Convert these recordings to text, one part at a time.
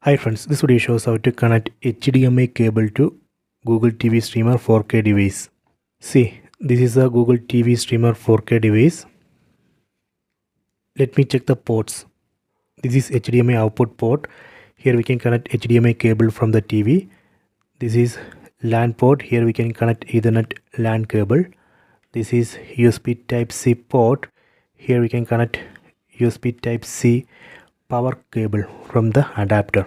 Hi friends, this video shows how to connect HDMI cable to Google TV Streamer 4K device. See, this is a Google TV Streamer 4K device. Let me check the ports. This is HDMI output port. Here we can connect HDMI cable from the TV. This is LAN port. Here we can connect Ethernet LAN cable. This is USB Type-C port. Here we can connect USB Type-C power cable from the adapter.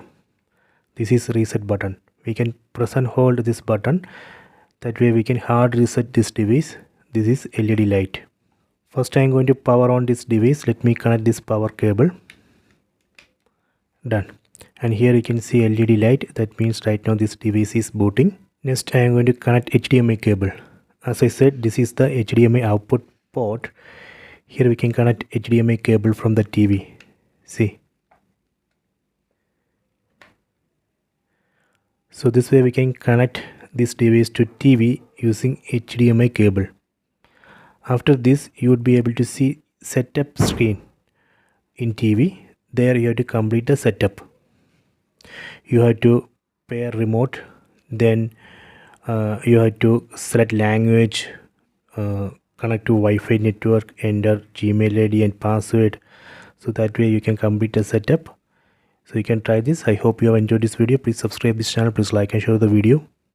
This is reset button. We can press and hold this button. That way we can hard reset this device. This is LED light. First I am going to power on this device. Let me connect this power cable. Done. And here you can see LED light. That means right now this device is booting. Next I am going to connect HDMI cable. As I said, this is the HDMI output port. Here we can connect HDMI cable from the TV. See. So this way we can connect this device to TV using HDMI cable. After this you would be able to see setup screen in TV. There you have to complete the setup. You have to pair remote, then you have to select language, connect to Wi-Fi network, enter Gmail ID and password. So that way you can complete the setup. So you can try this. I hope you have enjoyed this video. Please subscribe this channel. Please like and share the video.